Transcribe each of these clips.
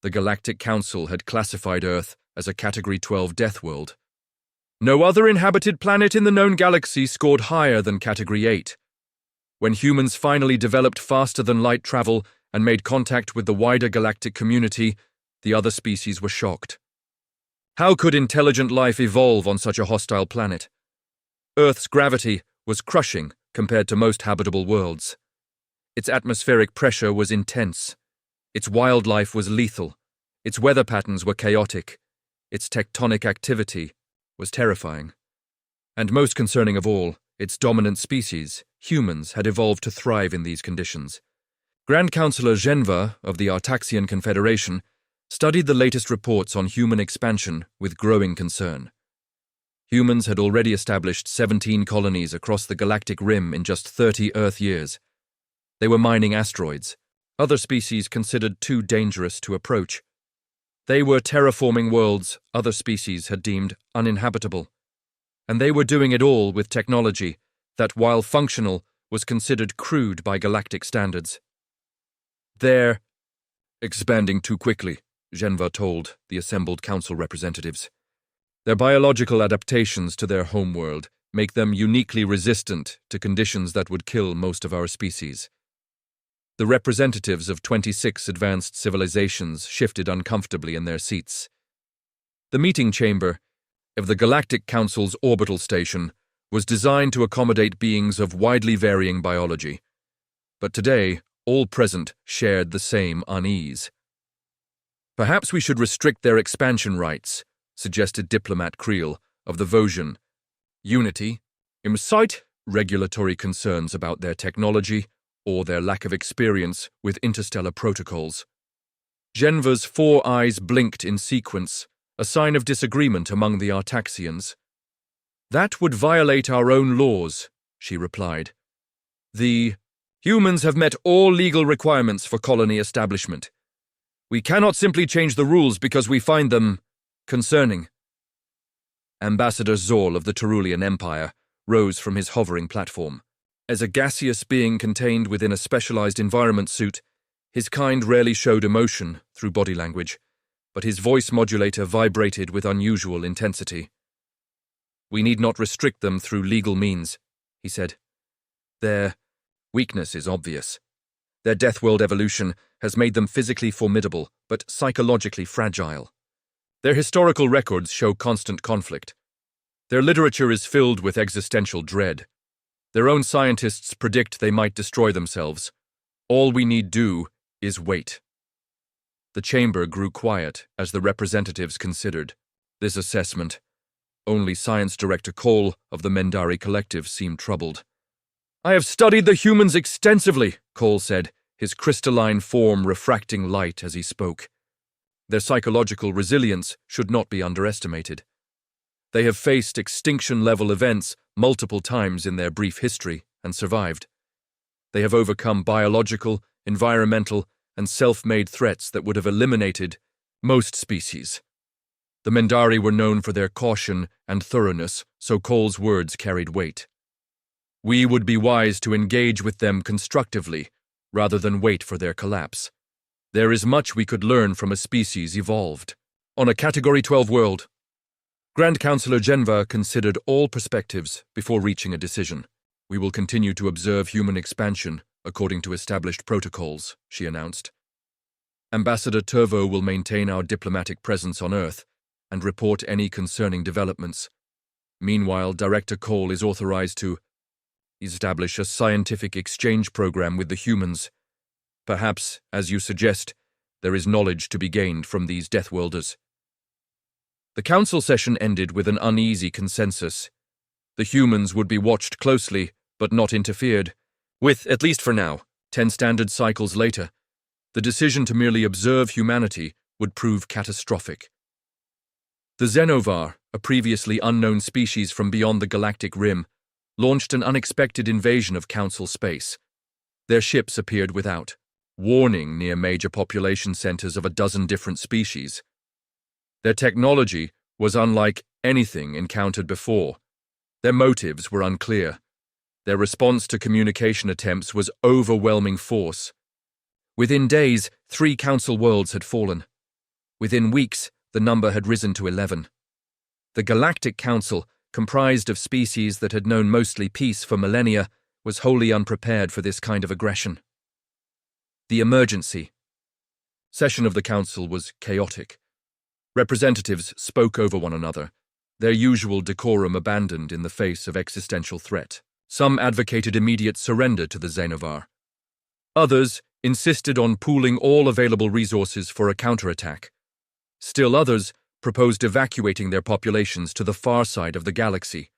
The Galactic Council had classified Earth as a Category 12 death world. No other inhabited planet in the known galaxy scored higher than Category 8. When humans finally developed faster-than-light travel and made contact with the wider galactic community, the other species were shocked. How could intelligent life evolve on such a hostile planet? Earth's gravity was crushing compared to most habitable worlds. Its atmospheric pressure was intense. Its wildlife was lethal. Its weather patterns were chaotic. Its tectonic activity was terrifying. And most concerning of all, its dominant species, humans, had evolved to thrive in these conditions. Grand Councillor Genva of the Artaxian Confederation studied the latest reports on human expansion with growing concern. Humans had already established 17 colonies across the galactic rim in just 30 Earth years. They were mining asteroids, other species considered too dangerous to approach. They were terraforming worlds other species had deemed uninhabitable. And they were doing it all with technology that, while functional, was considered crude by galactic standards. They're expanding too quickly, Genva told the assembled council representatives. Their biological adaptations to their homeworld make them uniquely resistant to conditions that would kill most of our species. The representatives of 26 advanced civilizations shifted uncomfortably in their seats. The meeting chamber of the Galactic Council's orbital station was designed to accommodate beings of widely varying biology. But today, all present shared the same unease. Perhaps we should restrict their expansion rights, suggested diplomat Creel of the Vosgian. Unity, incite regulatory concerns about their technology or their lack of experience with interstellar protocols. Genva's 4 eyes blinked in sequence, a sign of disagreement among the Artaxians. That would violate our own laws, she replied. The humans have met all legal requirements for colony establishment. We cannot simply change the rules because we find them concerning. Ambassador Zorl of the Terulian Empire rose from his hovering platform. As a gaseous being contained within a specialized environment suit, his kind rarely showed emotion through body language, but his voice modulator vibrated with unusual intensity. We need not restrict them through legal means, he said. Their weakness is obvious. Their Deathworld evolution has made them physically formidable, but psychologically fragile. Their historical records show constant conflict. Their literature is filled with existential dread. Their own scientists predict they might destroy themselves. All we need do is wait. The chamber grew quiet as the representatives considered this assessment. Only Science Director Cole of the Mendari Collective seemed troubled. I have studied the humans extensively, Cole said, his crystalline form refracting light as he spoke. Their psychological resilience should not be underestimated. They have faced extinction-level events multiple times in their brief history and survived. They have overcome biological, environmental, and self-made threats that would have eliminated most species. The Mendari were known for their caution and thoroughness, so Cole's words carried weight. We would be wise to engage with them constructively, rather than wait for their collapse. There is much we could learn from a species evolved. On a Category 12 world, Grand Councillor Genva considered all perspectives before reaching a decision. We will continue to observe human expansion according to established protocols, she announced. Ambassador Turvo will maintain our diplomatic presence on Earth and report any concerning developments. Meanwhile, Director Cole is authorized to establish a scientific exchange program with the humans. Perhaps, as you suggest, there is knowledge to be gained from these Deathworlders. The council session ended with an uneasy consensus. The humans would be watched closely, but not interfered with, at least for now. 10 standard cycles later, the decision to merely observe humanity would prove catastrophic. The Xenovar, a previously unknown species from beyond the galactic rim, launched an unexpected invasion of council space. Their ships appeared without warning near major population centers of a dozen different species. Their technology was unlike anything encountered before. Their motives were unclear. Their response to communication attempts was overwhelming force. Within days, 3 council worlds had fallen. Within weeks, the number had risen to 11. The Galactic Council, comprised of species that had known mostly peace for millennia, was wholly unprepared for this kind of aggression. The emergency session of the council was chaotic. Representatives spoke over one another, their usual decorum abandoned in the face of existential threat. Some advocated immediate surrender to the Xenovar. Others insisted on pooling all available resources for a counterattack. Still others proposed evacuating their populations to the far side of the galaxy.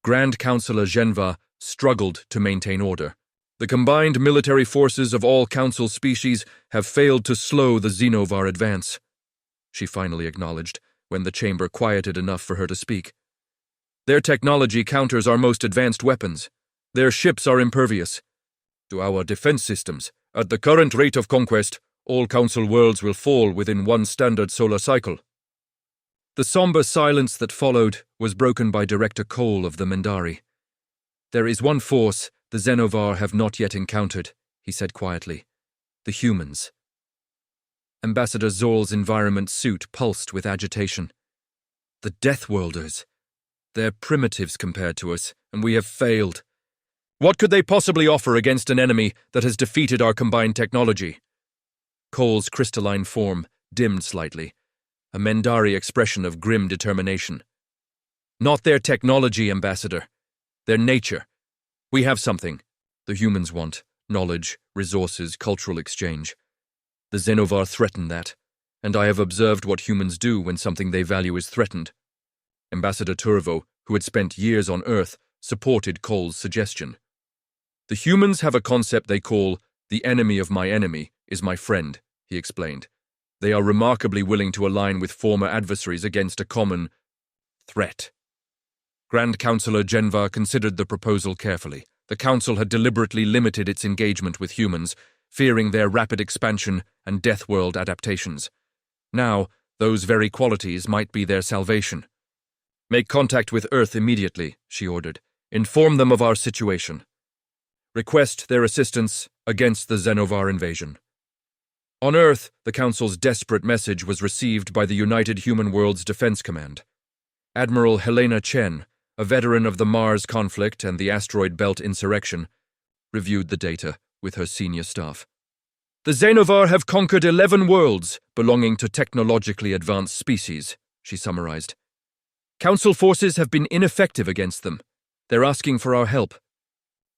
Grand Councillor Genva struggled to maintain order. The combined military forces of all council species have failed to slow the Xenovar advance, she finally acknowledged, when the chamber quieted enough for her to speak. Their technology counters our most advanced weapons. Their ships are impervious to our defense systems. At the current rate of conquest, all council worlds will fall within one standard solar cycle. The somber silence that followed was broken by Director Cole of the Mendari. There is one force the Xenovar have not yet encountered, he said quietly. The humans. Ambassador Zorl's environment suit pulsed with agitation. The Deathworlders. They're primitives compared to us, and we have failed. What could they possibly offer against an enemy that has defeated our combined technology? Cole's crystalline form dimmed slightly, a Mendari expression of grim determination. Not their technology, Ambassador. Their nature. We have something the humans want: knowledge, resources, cultural exchange. The Xenovar threaten that, and I have observed what humans do when something they value is threatened. Ambassador Turvo, who had spent years on Earth, supported Cole's suggestion. The humans have a concept they call the enemy of my enemy is my friend, he explained. They are remarkably willing to align with former adversaries against a common threat. Grand Councillor Genva considered the proposal carefully. The Council had deliberately limited its engagement with humans, fearing their rapid expansion and Deathworld adaptations. Now, those very qualities might be their salvation. Make contact with Earth immediately, she ordered. Inform them of our situation. Request their assistance against the Xenovar invasion. On Earth, the Council's desperate message was received by the United Human Worlds Defense Command. Admiral Helena Chen, a veteran of the Mars conflict and the asteroid belt insurrection, reviewed the data with her senior staff. The Xenovar have conquered 11 worlds belonging to technologically advanced species, she summarized. Council forces have been ineffective against them. They're asking for our help.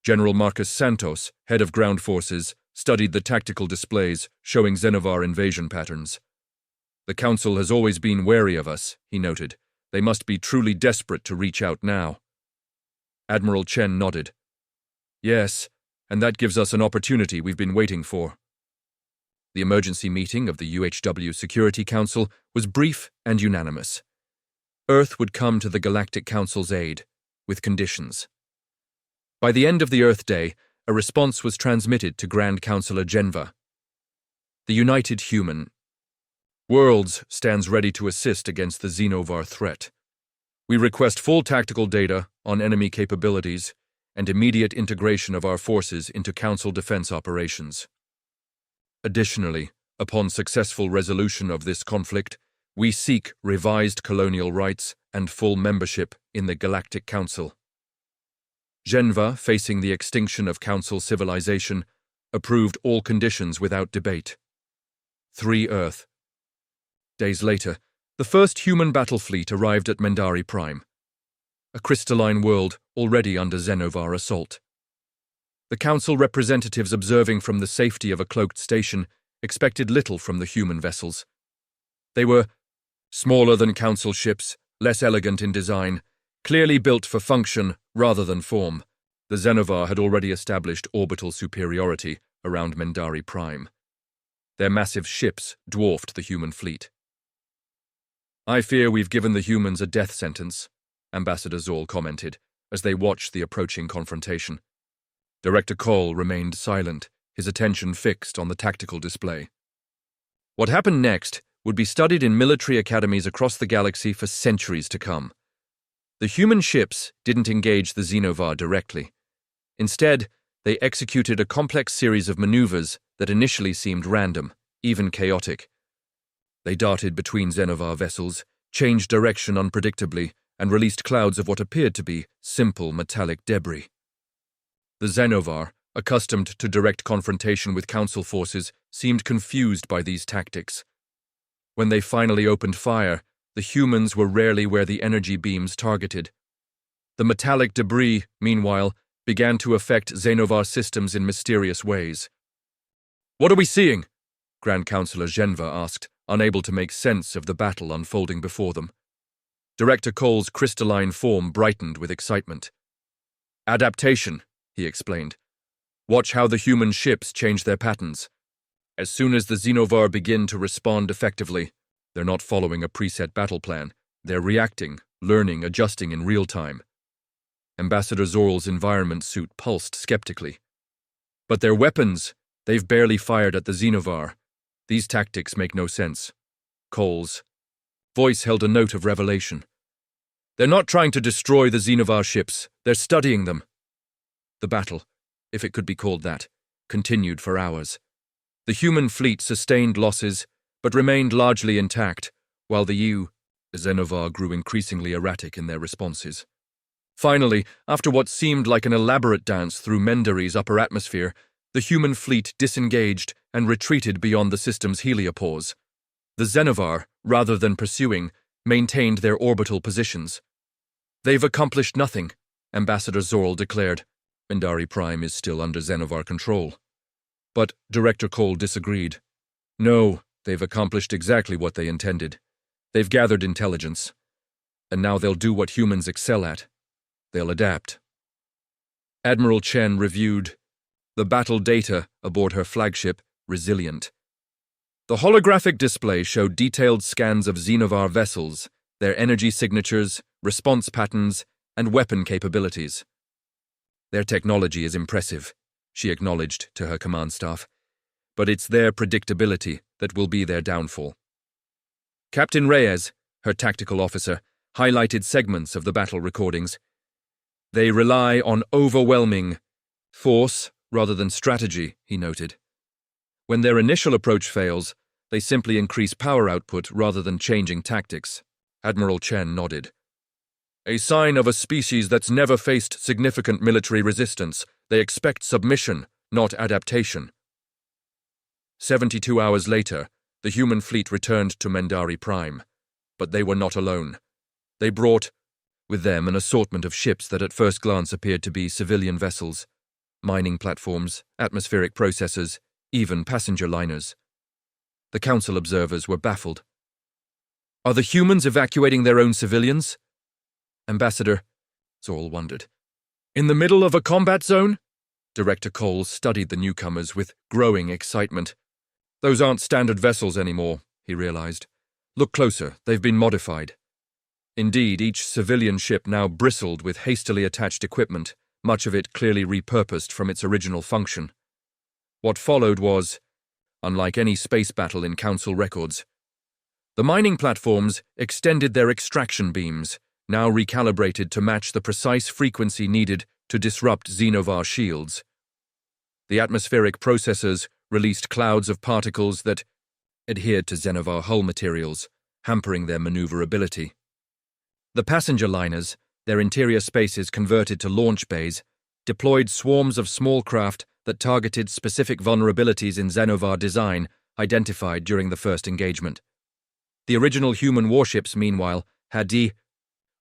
General Marcus Santos, head of ground forces, studied the tactical displays showing Xenovar invasion patterns. The Council has always been wary of us, he noted. They must be truly desperate to reach out now. Admiral Chen nodded. Yes, and that gives us an opportunity we've been waiting for. The emergency meeting of the UHW Security Council was brief and unanimous. Earth would come to the Galactic Council's aid, with conditions. By the end of the Earth Day, a response was transmitted to Grand Councillor Genva. The United Human Worlds stands ready to assist against the Xenovar threat. We request full tactical data on enemy capabilities and immediate integration of our forces into Council defense operations. Additionally, upon successful resolution of this conflict, we seek revised colonial rights and full membership in the Galactic Council. Genva, facing the extinction of Council civilization, approved all conditions without debate. 3 Earth. Days later, the first human battle fleet arrived at Mendari Prime, a crystalline world already under Xenovar assault. The Council representatives observing from the safety of a cloaked station expected little from the human vessels. They were smaller than Council ships, less elegant in design, clearly built for function rather than form. The Xenovar had already established orbital superiority around Mendari Prime. Their massive ships dwarfed the human fleet. I fear we've given the humans a death sentence, Ambassador Zorl commented, as they watched the approaching confrontation. Director Cole remained silent, his attention fixed on the tactical display. What happened next would be studied in military academies across the galaxy for centuries to come. The human ships didn't engage the Xenovar directly. Instead, they executed a complex series of maneuvers that initially seemed random, even chaotic. They darted between Xenovar vessels, changed direction unpredictably, and released clouds of what appeared to be simple metallic debris. The Xenovar, accustomed to direct confrontation with Council forces, seemed confused by these tactics. When they finally opened fire, the humans were rarely where the energy beams targeted. The metallic debris, meanwhile, began to affect Xenovar systems in mysterious ways. "What are we seeing?" Grand Councillor Genva asked, unable to make sense of the battle unfolding before them. Director Cole's crystalline form brightened with excitement. "Adaptation," he explained. "Watch how the human ships change their patterns. As soon as the Xenovar begin to respond effectively, they're not following a preset battle plan. They're reacting, learning, adjusting in real time." Ambassador Zorl's environment suit pulsed skeptically. "But their weapons, they've barely fired at the Xenovar. These tactics make no sense." Cole's voice held a note of revelation. "They're not trying to destroy the Xenovar ships, they're studying them." The battle, if it could be called that, continued for hours. The human fleet sustained losses, but remained largely intact, while the Xenovar grew increasingly erratic in their responses. Finally, after what seemed like an elaborate dance through Mendari's upper atmosphere, the human fleet disengaged and retreated beyond the system's heliopause. The Xenovar, rather than pursuing, maintained their orbital positions. "They've accomplished nothing," Ambassador Zorl declared. "Mendari Prime is still under Xenovar control." But Director Cole disagreed. "No, they've accomplished exactly what they intended. They've gathered intelligence. And now they'll do what humans excel at. They'll adapt." Admiral Chen reviewed the battle data aboard her flagship, Resilient. The holographic display showed detailed scans of Xenovar vessels, their energy signatures, response patterns, and weapon capabilities. "Their technology is impressive," she acknowledged to her command staff, "but it's their predictability that will be their downfall." Captain Reyes, her tactical officer, highlighted segments of the battle recordings. "They rely on overwhelming force rather than strategy," he noted. "When their initial approach fails, they simply increase power output rather than changing tactics." Admiral Chen nodded. "A sign of a species that's never faced significant military resistance. They expect submission, not adaptation." 72 hours later, the human fleet returned to Mendari Prime. But they were not alone. They brought with them an assortment of ships that at first glance appeared to be civilian vessels, mining platforms, atmospheric processors, even passenger liners. The Council observers were baffled. "Are the humans evacuating their own civilians?" "Ambassador," Zorl wondered. "In the middle of a combat zone?" Director Cole studied the newcomers with growing excitement. "Those aren't standard vessels anymore," he realized. "Look closer, they've been modified." Indeed, each civilian ship now bristled with hastily attached equipment, much of it clearly repurposed from its original function. What followed was unlike any space battle in Council records. The mining platforms extended their extraction beams, now recalibrated to match the precise frequency needed to disrupt Xenovar shields. The atmospheric processors released clouds of particles that adhered to Xenovar hull materials, hampering their maneuverability. The passenger liners, their interior spaces converted to launch bays, deployed swarms of small craft that targeted specific vulnerabilities in Xenovar design identified during the first engagement. The original human warships, meanwhile, had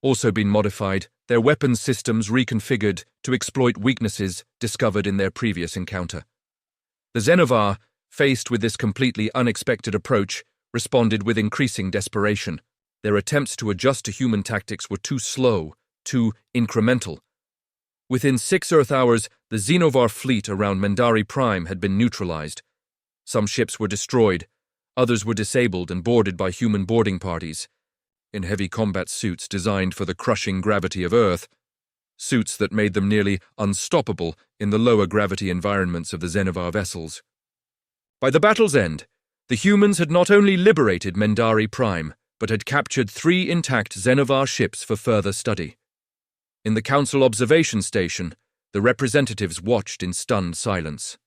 also been modified, their weapons systems reconfigured to exploit weaknesses discovered in their previous encounter. The Xenovar, faced with this completely unexpected approach, responded with increasing desperation. Their attempts to adjust to human tactics were too slow, too incremental. Within 6 Earth hours, the Xenovar fleet around Mendari Prime had been neutralized. Some ships were destroyed, others were disabled and boarded by human boarding parties, in heavy combat suits designed for the crushing gravity of Earth, suits that made them nearly unstoppable in the lower gravity environments of the Xenovar vessels. By the battle's end, the humans had not only liberated Mendari Prime, but had captured 3 intact Xenovar ships for further study. In the Council observation station, the representatives watched in stunned silence.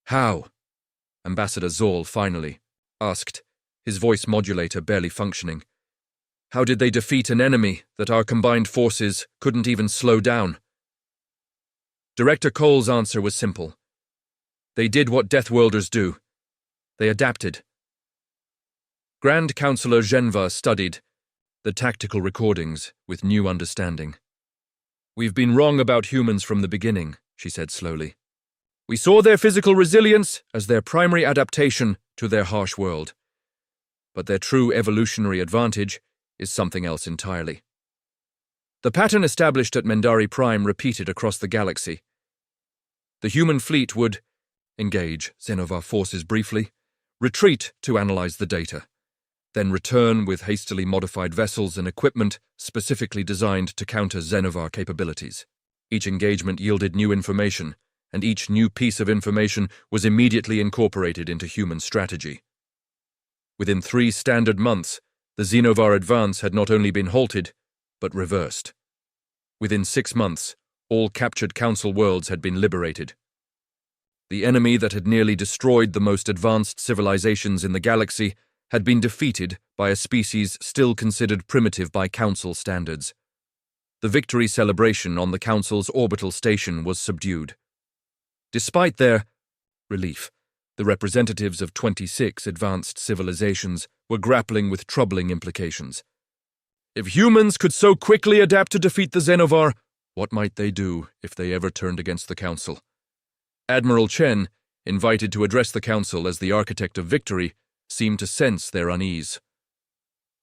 "How?" Ambassador Zorl finally asked, his voice modulator barely functioning. How did they defeat an enemy that our combined forces couldn't even slow down? Director Cole's answer was simple. They did what Deathworlders do. They adapted. Grand Councillor Genva studied the tactical recordings with new understanding. We've been wrong about humans from the beginning, she said slowly. We saw their physical resilience as their primary adaptation to their harsh world. But their true evolutionary advantage is something else entirely. The pattern established at Mendari Prime repeated across the galaxy. The human fleet would engage Xenovar forces briefly, retreat to analyze the data, then return with hastily modified vessels and equipment specifically designed to counter Xenovar capabilities. Each engagement yielded new information, and each new piece of information was immediately incorporated into human strategy. Within 3 standard months, the Xenovar advance had not only been halted, but reversed. Within 6 months, all captured Council worlds had been liberated. The enemy that had nearly destroyed the most advanced civilizations in the galaxy had been defeated by a species still considered primitive by Council standards. The victory celebration on the Council's orbital station was subdued. Despite their relief, the representatives of 26 advanced civilizations were grappling with troubling implications. If humans could so quickly adapt to defeat the Xenovar, what might they do if they ever turned against the Council? Admiral Chen, invited to address the Council as the architect of victory, seemed to sense their unease.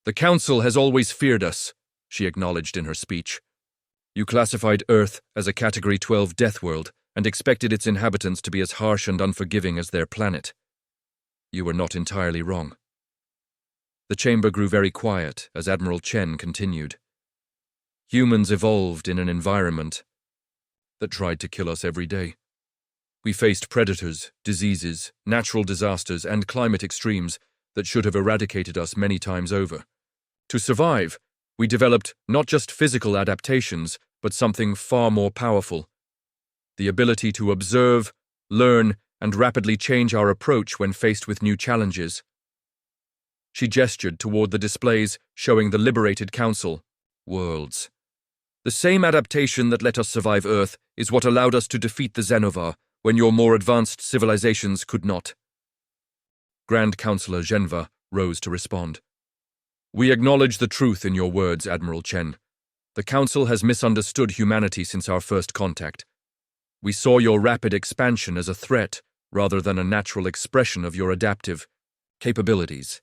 The Council has always feared us, she acknowledged in her speech. You classified Earth as a Category 12 death world and expected its inhabitants to be as harsh and unforgiving as their planet. You were not entirely wrong. The chamber grew very quiet as Admiral Chen continued. Humans evolved in an environment that tried to kill us every day. We faced predators, diseases, natural disasters, and climate extremes that should have eradicated us many times over. To survive, we developed not just physical adaptations, but something far more powerful: the ability to observe, learn, and rapidly change our approach when faced with new challenges. She gestured toward the displays showing the liberated Council worlds. The same adaptation that let us survive Earth is what allowed us to defeat the Xenovar when your more advanced civilizations could not. Grand Councillor Genva rose to respond. We acknowledge the truth in your words, Admiral Chen. The Council has misunderstood humanity since our first contact. We saw your rapid expansion as a threat rather than a natural expression of your adaptive capabilities.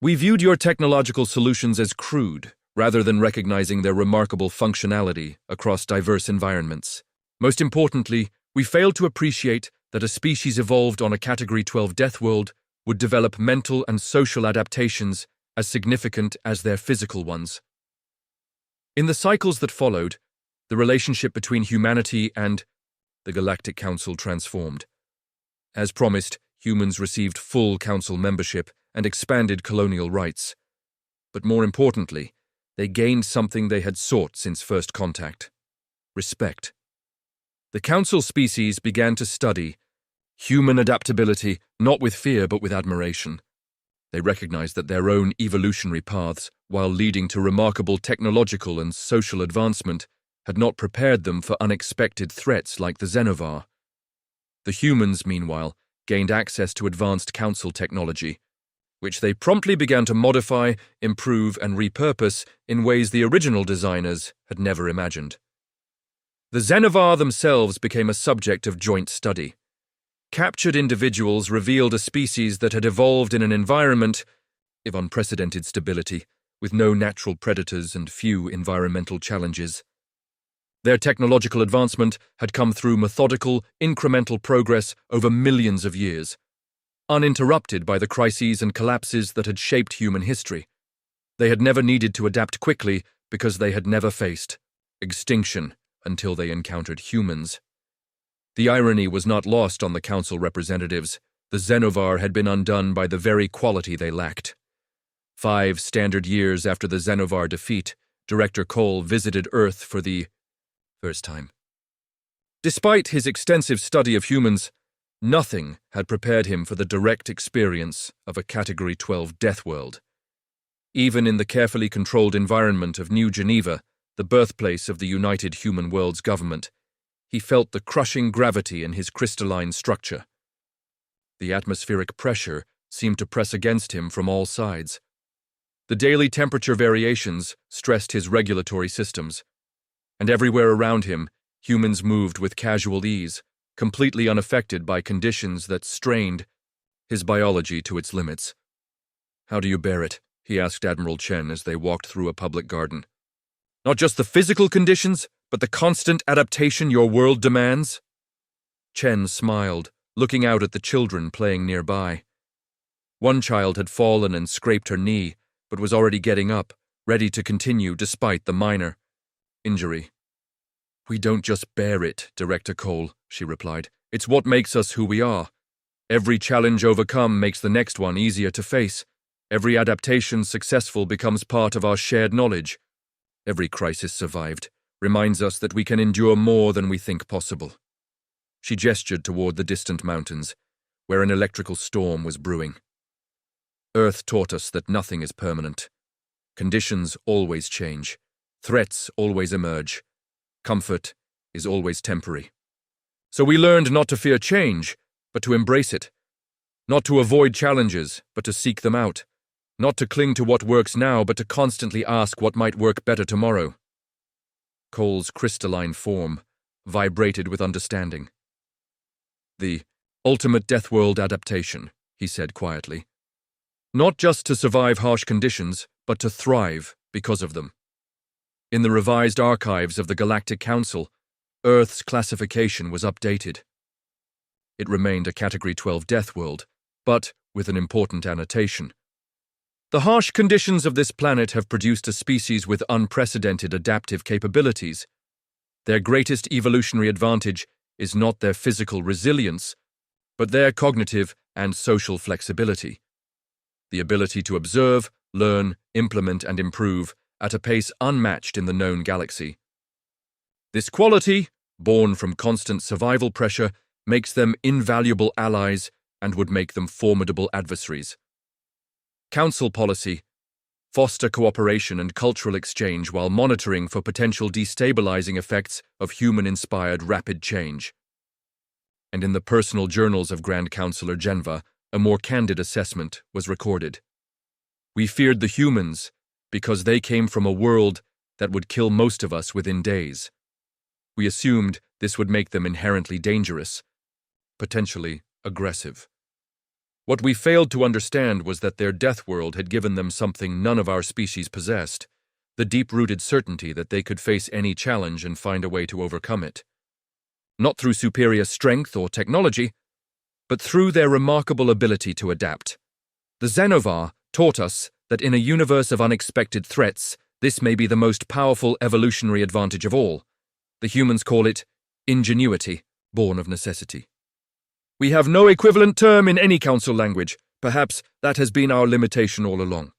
We viewed your technological solutions as crude rather than recognizing their remarkable functionality across diverse environments. Most importantly, we failed to appreciate that a species evolved on a Category 12 death world would develop mental and social adaptations as significant as their physical ones. In the cycles that followed, the relationship between humanity and the Galactic Council transformed. As promised, humans received full Council membership and expanded colonial rights. But more importantly, they gained something they had sought since first contact: respect. The Council species began to study human adaptability not with fear but with admiration. They recognized that their own evolutionary paths, while leading to remarkable technological and social advancement, had not prepared them for unexpected threats like the Xenovar. The humans, meanwhile, gained access to advanced Council technology, which they promptly began to modify, improve, and repurpose in ways the original designers had never imagined. The Xenovar themselves became a subject of joint study. Captured individuals revealed a species that had evolved in an environment of unprecedented stability, with no natural predators and few environmental challenges. Their technological advancement had come through methodical, incremental progress over millions of years, uninterrupted by the crises and collapses that had shaped human history. They had never needed to adapt quickly because they had never faced extinction until they encountered humans. The irony was not lost on the Council representatives. The Xenovar had been undone by the very quality they lacked. 5 standard years after the Xenovar defeat, Director Cole visited Earth for the first time. Despite his extensive study of humans, Nothing had prepared him for the direct experience of a Category 12 death world. Even in the carefully controlled environment of New Geneva, the birthplace of the United Human Worlds government, he felt the crushing gravity in his crystalline structure. The atmospheric pressure seemed to press against him from all sides. The daily temperature variations stressed his regulatory systems, and everywhere around him, humans moved with casual ease, completely unaffected by conditions that strained his biology to its limits. "How do you bear it?" he asked Admiral Chen as they walked through a public garden. "Not just the physical conditions, but the constant adaptation your world demands?" Chen smiled, looking out at the children playing nearby. One child had fallen and scraped her knee, but was already getting up, ready to continue despite the minor injury. "We don't just bear it, Director Cole," she replied. "It's what makes us who we are. Every challenge overcome makes the next one easier to face. Every adaptation successful becomes part of our shared knowledge. Every crisis survived reminds us that we can endure more than we think possible." She gestured toward the distant mountains, where an electrical storm was brewing. "Earth taught us that nothing is permanent. Conditions always change. Threats always emerge. Comfort is always temporary. So we learned not to fear change, but to embrace it. Not to avoid challenges, but to seek them out. Not to cling to what works now, but to constantly ask what might work better tomorrow." Cole's crystalline form vibrated with understanding. "The ultimate death world adaptation," he said quietly. "Not just to survive harsh conditions, but to thrive because of them." In the revised archives of the Galactic Council, Earth's classification was updated. It remained a Category 12 death world, but with an important annotation. "The harsh conditions of this planet have produced a species with unprecedented adaptive capabilities. Their greatest evolutionary advantage is not their physical resilience, but their cognitive and social flexibility. The ability to observe, learn, implement, and improve at a pace unmatched in the known galaxy. This quality, born from constant survival pressure, makes them invaluable allies and would make them formidable adversaries. Council policy: foster cooperation and cultural exchange while monitoring for potential destabilizing effects of human-inspired rapid change." And in the personal journals of Grand Counselor Genva, a more candid assessment was recorded. "We feared the humans because they came from a world that would kill most of us within days. We assumed this would make them inherently dangerous, potentially aggressive. What we failed to understand was that their death world had given them something none of our species possessed, the deep-rooted certainty that they could face any challenge and find a way to overcome it. Not through superior strength or technology, but through their remarkable ability to adapt. The Xenovar taught us that in a universe of unexpected threats, this may be the most powerful evolutionary advantage of all. The humans call it ingenuity, born of necessity. We have no equivalent term in any council language. Perhaps that has been our limitation all along."